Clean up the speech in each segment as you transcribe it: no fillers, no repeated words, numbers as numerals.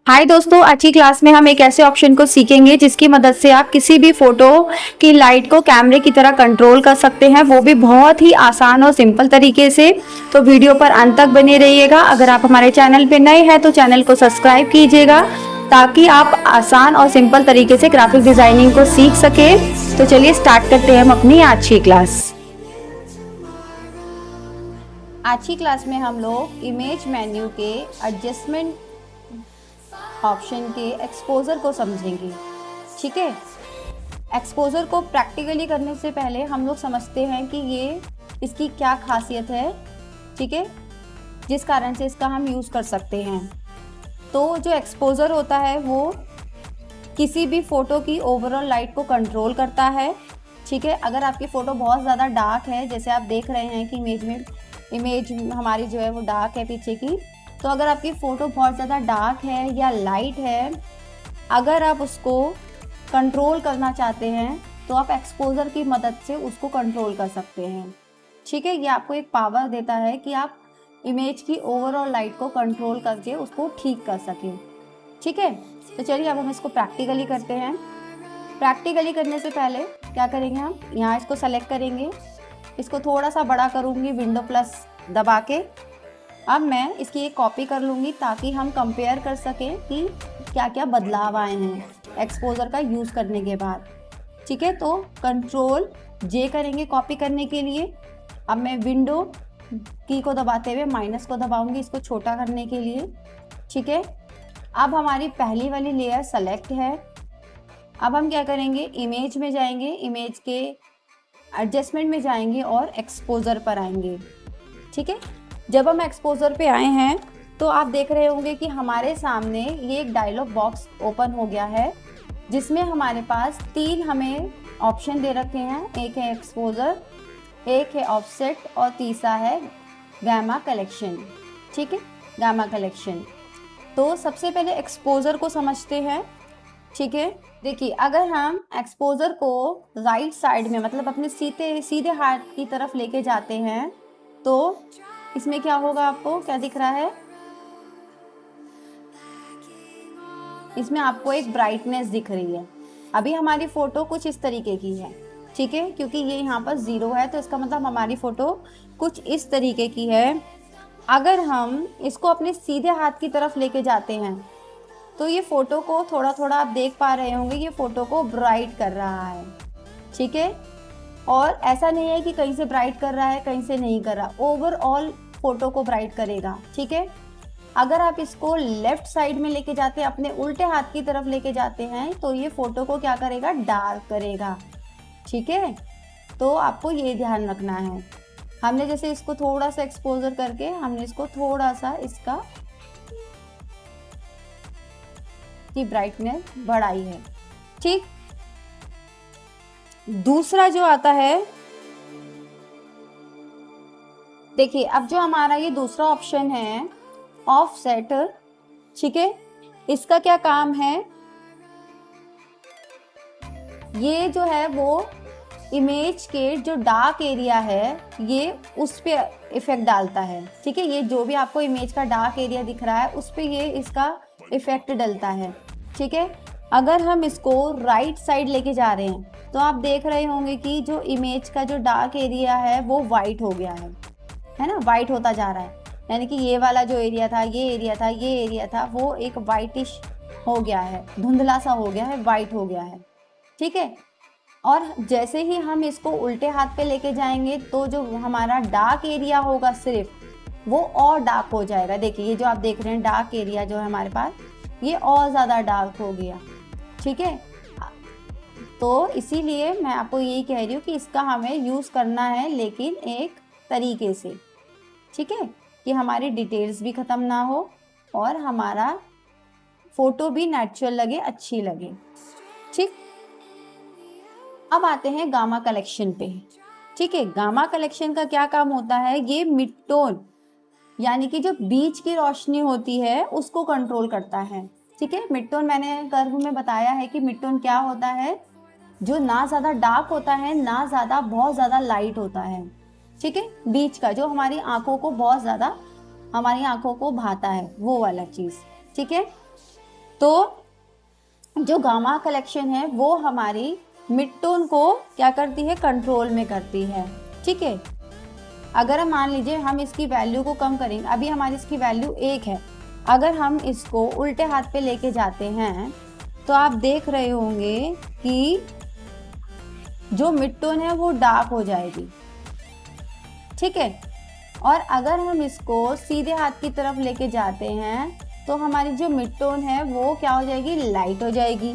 हाय दोस्तों, आज की क्लास में हम एक ऐसे ऑप्शन को सीखेंगे जिसकी मदद से आप किसी भी फोटो की लाइट को कैमरे की तरह कंट्रोल कर सकते हैं, वो भी बहुत ही आसान और सिंपल तरीके से। तो वीडियो पर अंत तक बने रहिएगा। अगर आप हमारे चैनल पे नए हैं तो चैनल को सब्सक्राइब कीजिएगा ताकि आप आसान और सिंपल तरीके से ग्राफिक डिजाइनिंग को सीख सके। तो चलिए स्टार्ट करते हैं हम अपनी आज की क्लास। आज की क्लास में हम लोग इमेज मेन्यू के एडजस्टमेंट ऑप्शन के एक्सपोजर को समझेंगे। ठीक है, एक्सपोजर को प्रैक्टिकली करने से पहले हम लोग समझते हैं कि ये इसकी क्या खासियत है। ठीक है, जिस कारण से इसका हम यूज़ कर सकते हैं। तो जो एक्सपोजर होता है वो किसी भी फ़ोटो की ओवरऑल लाइट को कंट्रोल करता है। ठीक है, अगर आपकी फ़ोटो बहुत ज़्यादा डार्क है, जैसे आप देख रहे हैं कि इमेज हमारी जो है वो डार्क है पीछे की, तो अगर आपकी फ़ोटो बहुत ज़्यादा डार्क है या लाइट है, अगर आप उसको कंट्रोल करना चाहते हैं तो आप एक्सपोजर की मदद से उसको कंट्रोल कर सकते हैं। ठीक है, ये आपको एक पावर देता है कि आप इमेज की ओवरऑल लाइट को कंट्रोल करके उसको ठीक कर सकें। ठीक है, तो चलिए अब हम इसको प्रैक्टिकली करते हैं। प्रैक्टिकली करने से पहले क्या करेंगे, हम यहाँ इसको सेलेक्ट करेंगे, इसको थोड़ा सा बड़ा करूँगी विंडो प्लस दबा के। अब मैं इसकी एक कॉपी कर लूँगी ताकि हम कंपेयर कर सकें कि क्या क्या बदलाव आए हैं एक्सपोजर का यूज़ करने के बाद। ठीक है, तो कंट्रोल जे करेंगे कॉपी करने के लिए। अब मैं विंडो की को दबाते हुए माइनस को दबाऊंगी इसको छोटा करने के लिए। ठीक है, अब हमारी पहली वाली लेयर सेलेक्ट है। अब हम क्या करेंगे, इमेज में जाएंगे, इमेज के एडजस्टमेंट में जाएंगे और एक्सपोजर पर आएंगे। ठीक है, जब हम एक्सपोजर पे आए हैं तो आप देख रहे होंगे कि हमारे सामने ये एक डायलॉग बॉक्स ओपन हो गया है जिसमें हमारे पास 3 हमें ऑप्शन दे रखे हैं। एक है एक्सपोजर, एक है ऑफसेट और तीसरा है गामा कलेक्शन। ठीक है, गामा कलेक्शन। तो सबसे पहले एक्सपोजर को समझते हैं। ठीक है, देखिए अगर हम एक्सपोजर को राइट साइड में मतलब अपने सीधे हाथ की तरफ लेके जाते हैं तो इसमें क्या होगा, आपको क्या दिख रहा है, इसमें आपको एक ब्राइटनेस दिख रही है। अभी हमारी फ़ोटो कुछ इस तरीके की है। ठीक है, क्योंकि ये यहाँ पर 0 है तो इसका मतलब हमारी फ़ोटो कुछ इस तरीके की है। अगर हम इसको अपने सीधे हाथ की तरफ लेके जाते हैं तो ये फ़ोटो को थोड़ा थोड़ा आप देख पा रहे होंगे, ये फ़ोटो को ब्राइट कर रहा है। ठीक है, और ऐसा नहीं है कि कहीं से ब्राइट कर रहा है कहीं से नहीं कर रहा, ओवरऑल फ़ोटो को ब्राइट करेगा। ठीक है, अगर आप इसको लेफ्ट साइड में लेके जाते हैं, अपने उल्टे हाथ की तरफ लेके जाते हैं तो ये फ़ोटो को क्या करेगा, डार्क करेगा। ठीक है, तो आपको ये ध्यान रखना है। हमने जैसे इसको थोड़ा सा एक्सपोजर करके हमने इसको थोड़ा सा इसका की ब्राइटनेस बढ़ाई है। ठीक, दूसरा जो आता है, देखिए अब जो हमारा ये दूसरा ऑप्शन है ऑफसेट। ठीक है, इसका क्या काम है, ये जो है वो इमेज के जो डार्क एरिया है ये उस पे इफेक्ट डालता है। ठीक है, ये जो भी आपको इमेज का डार्क एरिया दिख रहा है उस पे ये इसका इफेक्ट डलता है। ठीक है, अगर हम इसको राइट साइड लेके जा रहे हैं तो आप देख रहे होंगे कि जो इमेज का जो डार्क एरिया है वो वाइट हो गया है ना, वाइट होता जा रहा है। यानी कि ये वाला जो एरिया था, ये एरिया था वो एक वाइटिश हो गया है, धुंधला सा हो गया है, वाइट हो गया है। ठीक है, और जैसे ही हम इसको उल्टे हाथ पे लेके जाएंगे तो जो हमारा डार्क एरिया होगा सिर्फ वो और डार्क हो जाएगा। देखिए ये जो आप देख रहे हैं डार्क एरिया जो है हमारे पास, ये और ज़्यादा डार्क हो गया। ठीक है, तो इसीलिए मैं आपको यही कह रही हूँ कि इसका हमें यूज़ करना है लेकिन एक तरीके से। ठीक है, कि हमारी डिटेल्स भी ख़त्म ना हो और हमारा फ़ोटो भी नेचुरल लगे, अच्छी लगे। ठीक, अब आते हैं गामा कलेक्शन पे। ठीक है, गामा कलेक्शन का क्या काम होता है, ये मिड टोन यानी कि जो बीच की रोशनी होती है उसको कंट्रोल करता है। ठीक है, मिड टोन मैंने कर्व में बताया है कि मिड टोन क्या होता है, जो ना ज़्यादा डार्क होता है ना ज़्यादा बहुत ज़्यादा लाइट होता है। ठीक है, बीच का जो हमारी आंखों को बहुत ज़्यादा हमारी आंखों को भाता है वो वाला चीज़। ठीक है, तो जो गामा कलेक्शन है वो हमारी मिड टोन को क्या करती है, कंट्रोल में करती है। ठीक है, अगर हम मान लीजिए हम इसकी वैल्यू को कम करेंगे, अभी हमारी इसकी वैल्यू 1 है, अगर हम इसको उल्टे हाथ पे लेके जाते हैं तो आप देख रहे होंगे कि जो मिड टोन है वो डार्क हो जाएगी। ठीक है, और अगर हम इसको सीधे हाथ की तरफ लेके जाते हैं तो हमारी जो मिड टोन है वो क्या हो जाएगी, लाइट हो जाएगी।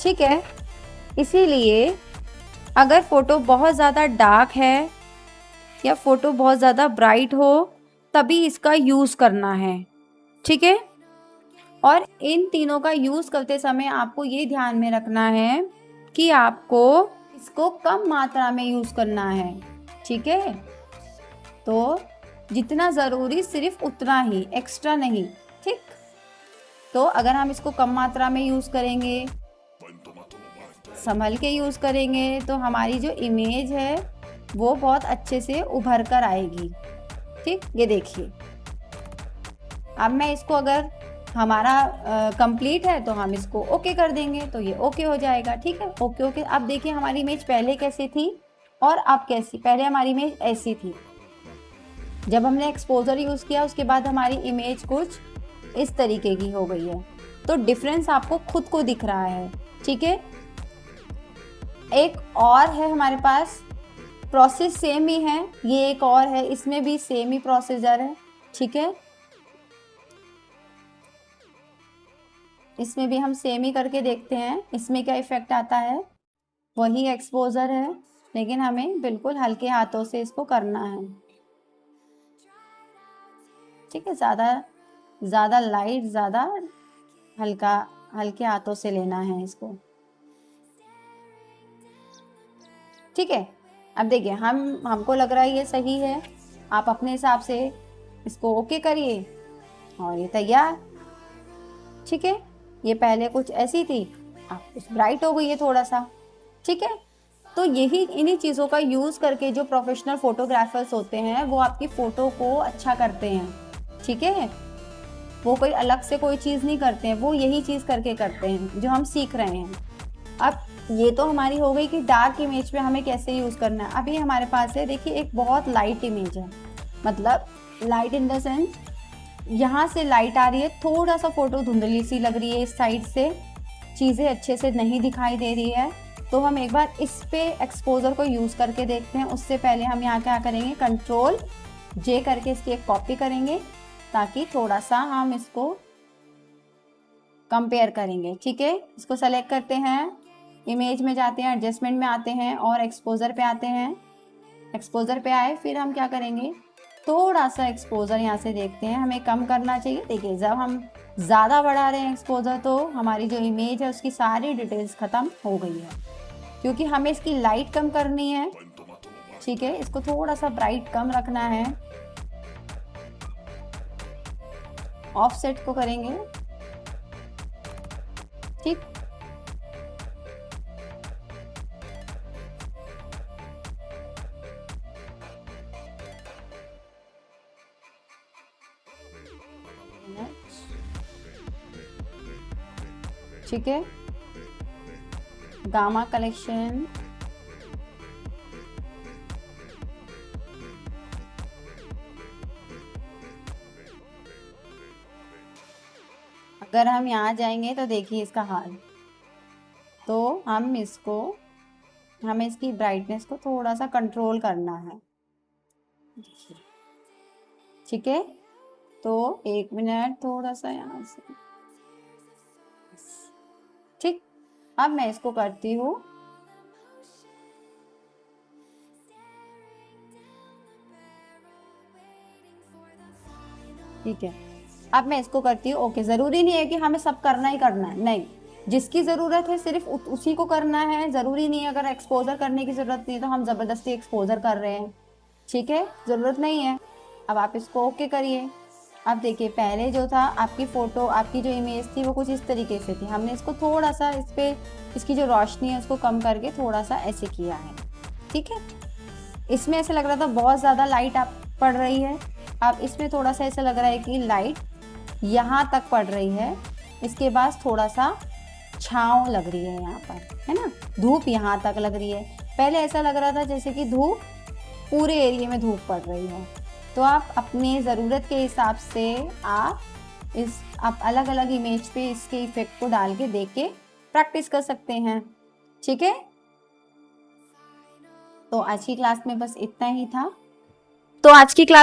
ठीक है, इसीलिए अगर फोटो बहुत ज़्यादा डार्क है या फोटो बहुत ज़्यादा ब्राइट हो तभी इसका यूज़ करना है। ठीक है, और इन तीनों का यूज़ करते समय आपको ये ध्यान में रखना है कि आपको इसको कम मात्रा में यूज़ करना है। ठीक है, तो जितना ज़रूरी सिर्फ उतना ही, एक्स्ट्रा नहीं। ठीक, तो अगर हम इसको कम मात्रा में यूज़ करेंगे, संभल के यूज़ करेंगे, तो हमारी जो इमेज है वो बहुत अच्छे से उभर कर आएगी। ठीक, ये देखिए, अब मैं इसको, अगर हमारा कंप्लीट है तो हम इसको ओके कर देंगे तो ये ओके हो जाएगा। ठीक है, ओके ओके। अब देखिए हमारी इमेज पहले कैसी थी और अब कैसी। पहले हमारी इमेज ऐसी थी, जब हमने एक्सपोजर यूज़ किया उसके बाद हमारी इमेज कुछ इस तरीके की हो गई है। तो डिफरेंस आपको खुद को दिख रहा है। ठीक है, एक और है हमारे पास, प्रोसेस सेम ही है, ये एक और है, इसमें भी सेम ही प्रोसीजर है। ठीक है, इसमें भी हम सेम ही करके देखते हैं, इसमें क्या इफेक्ट आता है। वही एक्सपोजर है लेकिन हमें बिल्कुल हल्के हाथों से इसको करना है। ठीक है, ज़्यादा लाइट, ज़्यादा हल्का, हल्के हाथों से लेना है इसको। ठीक है, अब देखिए हमको लग रहा है ये सही है, आप अपने हिसाब से इसको ओके करिए और ये तैयार। ठीक है, ये पहले कुछ ऐसी थी, अब कुछ ब्राइट हो गई है थोड़ा सा। ठीक है, तो यही इन्हीं चीज़ों का यूज़ करके जो प्रोफेशनल फोटोग्राफर्स होते हैं वो आपकी फ़ोटो को अच्छा करते हैं। ठीक है, वो कोई अलग से कोई चीज़ नहीं करते हैं, वो यही चीज़ करके करते हैं जो हम सीख रहे हैं। अब ये तो हमारी हो गई कि डार्क इमेज पे हमें कैसे यूज़ करना है। अभी हमारे पास है, देखिए, एक बहुत लाइट इमेज है, मतलब लाइट इन द सेंस यहाँ से लाइट आ रही है, थोड़ा सा फ़ोटो धुंधली सी लग रही है, इस साइड से चीज़ें अच्छे से नहीं दिखाई दे रही है। तो हम एक बार इस पे एक्सपोजर को यूज़ करके देखते हैं। उससे पहले हम यहाँ क्या करेंगे, कंट्रोल जे करके इसकी एक कॉपी करेंगे ताकि थोड़ा सा हम इसको कंपेयर करेंगे। ठीक है, इसको सेलेक्ट करते हैं, इमेज में जाते हैं, एडजस्टमेंट में आते हैं और एक्सपोजर पे आते हैं। एक्सपोजर पे आए, फिर हम क्या करेंगे, थोड़ा सा एक्सपोजर यहाँ से देखते हैं, हमें कम करना चाहिए। देखिए, जब हम ज़्यादा बढ़ा रहे हैं एक्सपोजर तो हमारी जो इमेज है उसकी सारी डिटेल्स ख़त्म हो गई है, क्योंकि हमें इसकी लाइट कम करनी है। ठीक है, इसको थोड़ा सा ब्राइट कम रखना है, ऑफसेट को करेंगे। ठीक, ठीक है, गामा कलेक्शन, अगर हम यहाँ जाएंगे तो देखिए इसका हाल। तो हमें इसकी ब्राइटनेस को थोड़ा सा कंट्रोल करना है। ठीक है, तो 1 मिनट, थोड़ा सा यहाँ से। ठीक, अब मैं इसको करती हूँ, ठीक है, अब मैं इसको करती हूँ ओके। ज़रूरी नहीं है कि हमें सब करना ही करना है, नहीं, जिसकी ज़रूरत है सिर्फ उसी को करना है। ज़रूरी नहीं है, अगर एक्सपोजर करने की ज़रूरत नहीं है तो हम ज़बरदस्ती एक्सपोजर कर रहे हैं। ठीक है, ज़रूरत नहीं है। अब आप इसको ओके करिए। अब देखिए, पहले जो था आपकी फ़ोटो, आपकी जो इमेज थी वो कुछ इस तरीके से थी, हमने इसको थोड़ा सा इस पर, इसकी जो रोशनी है उसको कम करके थोड़ा सा ऐसे किया है। ठीक है, इसमें ऐसा लग रहा था बहुत ज़्यादा लाइट आप पड़ रही है, अब इसमें थोड़ा सा ऐसा लग रहा है कि लाइट यहाँ तक पड़ रही है, इसके पास थोड़ा सा छाँव लग रही है यहाँ पर, है ना, धूप यहाँ तक लग रही है। पहले ऐसा लग रहा था जैसे कि धूप पूरे एरिया में धूप पड़ रही है। तो आप अपने ज़रूरत के हिसाब से आप अलग अलग इमेज पे इसके इफ़ेक्ट को डाल के देख के प्रैक्टिस कर सकते हैं, ठीक है। तो आज की क्लास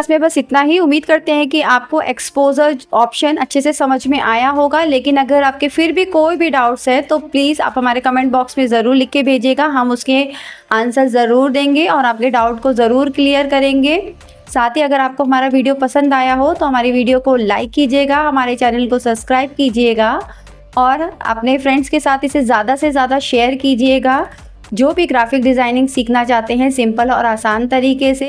में बस इतना ही उम्मीद करते हैं कि आपको एक्सपोजर ऑप्शन अच्छे से समझ में आया होगा। लेकिन अगर आपके फिर भी कोई भी डाउट्स है तो प्लीज़ आप हमारे कमेंट बॉक्स में ज़रूर लिख के भेजिएगा, हम उसके आंसर ज़रूर देंगे और आपके डाउट को ज़रूर क्लियर करेंगे। साथ ही अगर आपको हमारा वीडियो पसंद आया हो तो हमारी वीडियो को लाइक कीजिएगा, हमारे चैनल को सब्सक्राइब कीजिएगा और अपने फ्रेंड्स के साथ इसे ज़्यादा से ज़्यादा शेयर कीजिएगा, जो भी ग्राफिक डिज़ाइनिंग सीखना चाहते हैं सिंपल और आसान तरीके से।